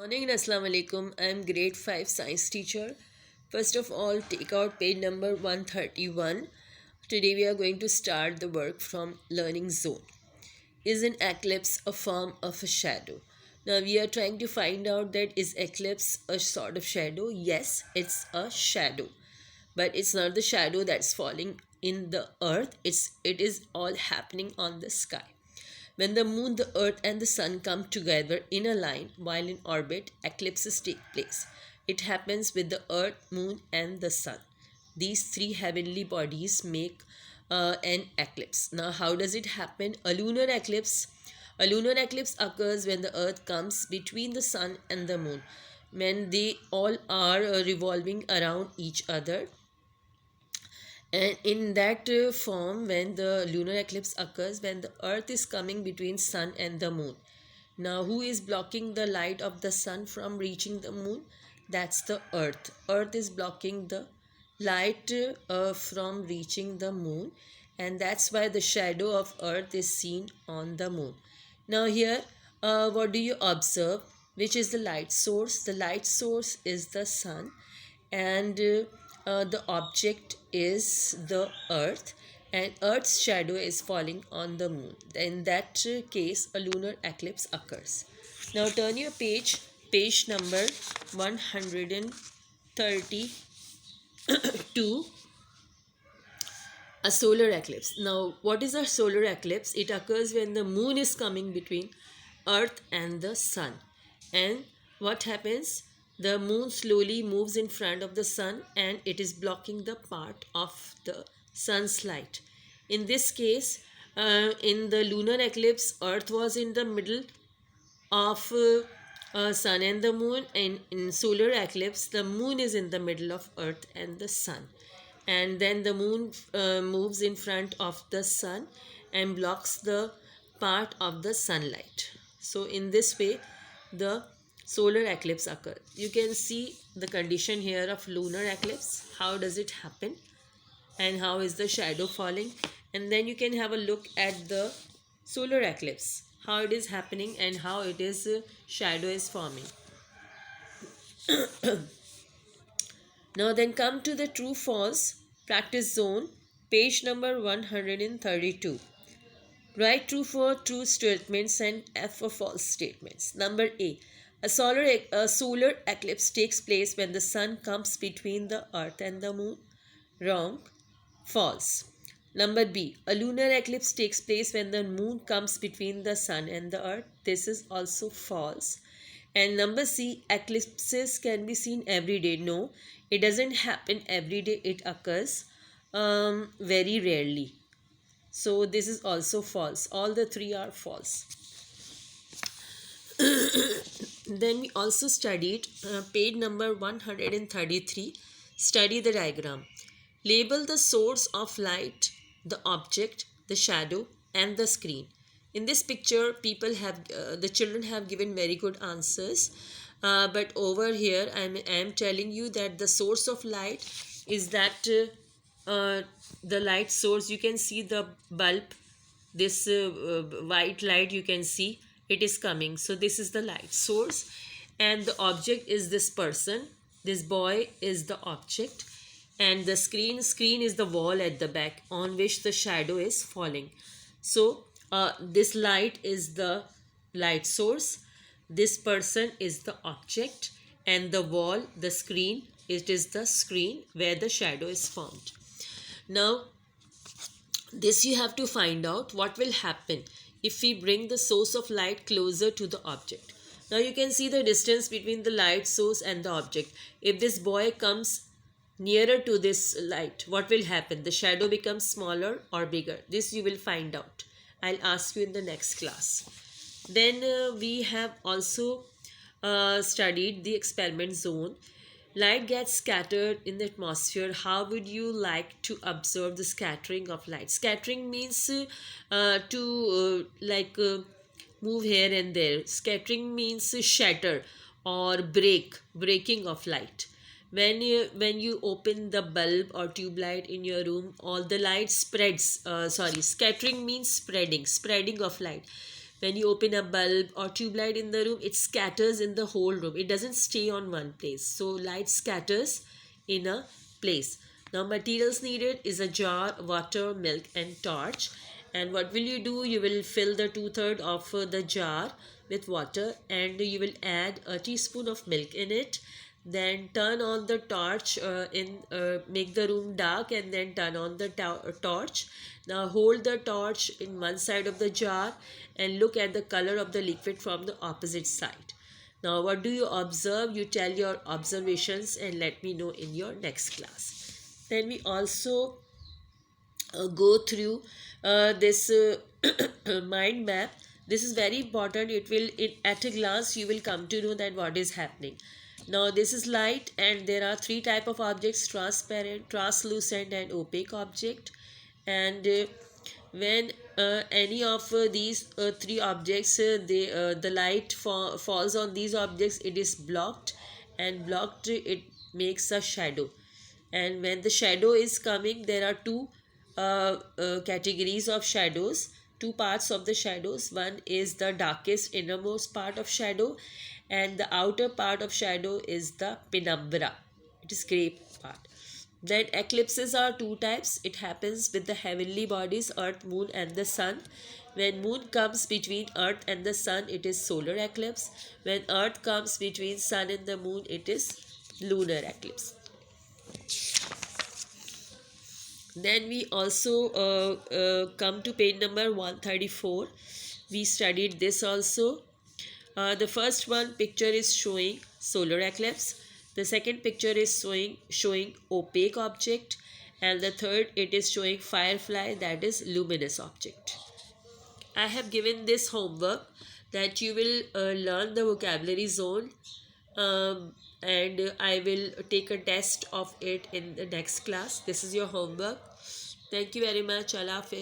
Morning and Assalamu alaikum. I am grade 5 science teacher. First of all, take out page number 131. Today we are going to start the work from learning zone. Is an eclipse a form of a shadow? Now we are trying to find out that is eclipse a sort of shadow? Yes, it's a shadow. But it's not the shadow that's falling in the earth. It is all happening on the sky. When the moon, the earth, and the sun come together in a line while in orbit, eclipses take place. It happens with the earth, moon, and the sun. These three heavenly bodies make an eclipse. Now, how does it happen? A lunar eclipse occurs when the earth comes between the sun and the moon, when they all are revolving around each other, and in that form, when the lunar eclipse occurs, when the earth is coming between sun and the moon. Now, who is blocking the light of the sun from reaching the moon? That's the earth. Earth is blocking the light from reaching the moon, and that's why the shadow of earth is seen on the moon. Now here, what do you observe? Which is the light source? The light source is the sun, and the object is the earth, and earth's shadow is falling on the moon. In that case, a lunar eclipse occurs. Now turn your page number 132. A solar eclipse. Now, what is a solar eclipse? It occurs when the moon is coming between earth and the sun. And what happens? The moon slowly moves in front of the sun and it is blocking the part of the sun's light. In this case, in the lunar eclipse, earth was in the middle of sun and the moon, and in solar eclipse the moon is in the middle of earth and the sun, and then the moon moves in front of the sun and blocks the part of the sunlight. So in this way the solar eclipse occurs. You can see the condition here of lunar eclipse, how does it happen and how is the shadow falling, and then you can have a look at the solar eclipse, how it is happening and how it is shadow is forming. Now then come to the true false practice zone, page number 132. Write true for true statements and F for false statements. Number A. A solar eclipse takes place when the sun comes between the earth and the moon. Wrong. False. Number B. A lunar eclipse takes place when the moon comes between the sun and the earth. This is also false. And number C. Eclipses can be seen every day. No, it doesn't happen every day. It occurs very rarely. So this is also false. All the three are false. Then we also studied page number 133. Study the diagram. Label the source of light, the object, the shadow, and the screen. In this picture, the children have given very good answers. But over here, I am telling you that the source of light is that the light source. You can see the bulb. This white light you can see it is coming. So this is the light source, and the object is this person. This boy is the object, and the screen is the wall at the back on which the shadow is falling. So this light is the light source, this person is the object, and the wall, the screen, it is the screen where the shadow is formed. Now this you have to find out what will happen if we bring the source of light closer to the object. Now you can see the distance between the light source and the object. If this boy comes nearer to this light, what will happen? The shadow becomes smaller or bigger. This you will find out. I'll ask you in the next class. Then we have also studied the experiment zone. Light gets scattered in the atmosphere. How would you like to observe the scattering of light? Scattering means move here and there. Scattering means shatter or breaking of light. When you open the bulb or tube light in your room, all the light spreads. Scattering means spreading of light. when you open a bulb or tube light in the room, it scatters in the whole room. It doesn't stay on one place. So light scatters in a place. Now materials needed is a jar, water, milk and torch. And what will you do? You will fill the 2/3 of the jar with water, and you will add a teaspoon of milk in it. Then turn on the torch, make the room dark, and then turn on the torch. Now hold the torch in one side of the jar and look at the color of the liquid from the opposite side. Now what do you observe? You tell your observations and let me know in your next class. Then we also go through this mind map. This is very important. It will, at a glance you will come to know that what is happening. Now this is light, and there are three type of objects: transparent, translucent and opaque object. And when any of these three objects, the light falls on these objects, it is blocked, and blocked it makes a shadow. And when the shadow is coming, there are two categories of shadows, two parts of the shadows. One is the darkest innermost part of shadow, and the outer part of shadow is the penumbra. It is gray part. Then eclipses are two types. It happens with the heavenly bodies, earth, moon and the sun. When moon comes between earth and the sun, it is solar eclipse. When earth comes between sun and the moon, it is lunar eclipse. Then we also come to page number 134. We studied this also. The first one picture is showing solar eclipse. The second picture is showing opaque object. And the third, it is showing firefly, that is luminous object. I have given this homework that you will learn the vocabulary zone, and I will take a test of it in the next class. This is your homework. Thank you very much. Allah Hafiz.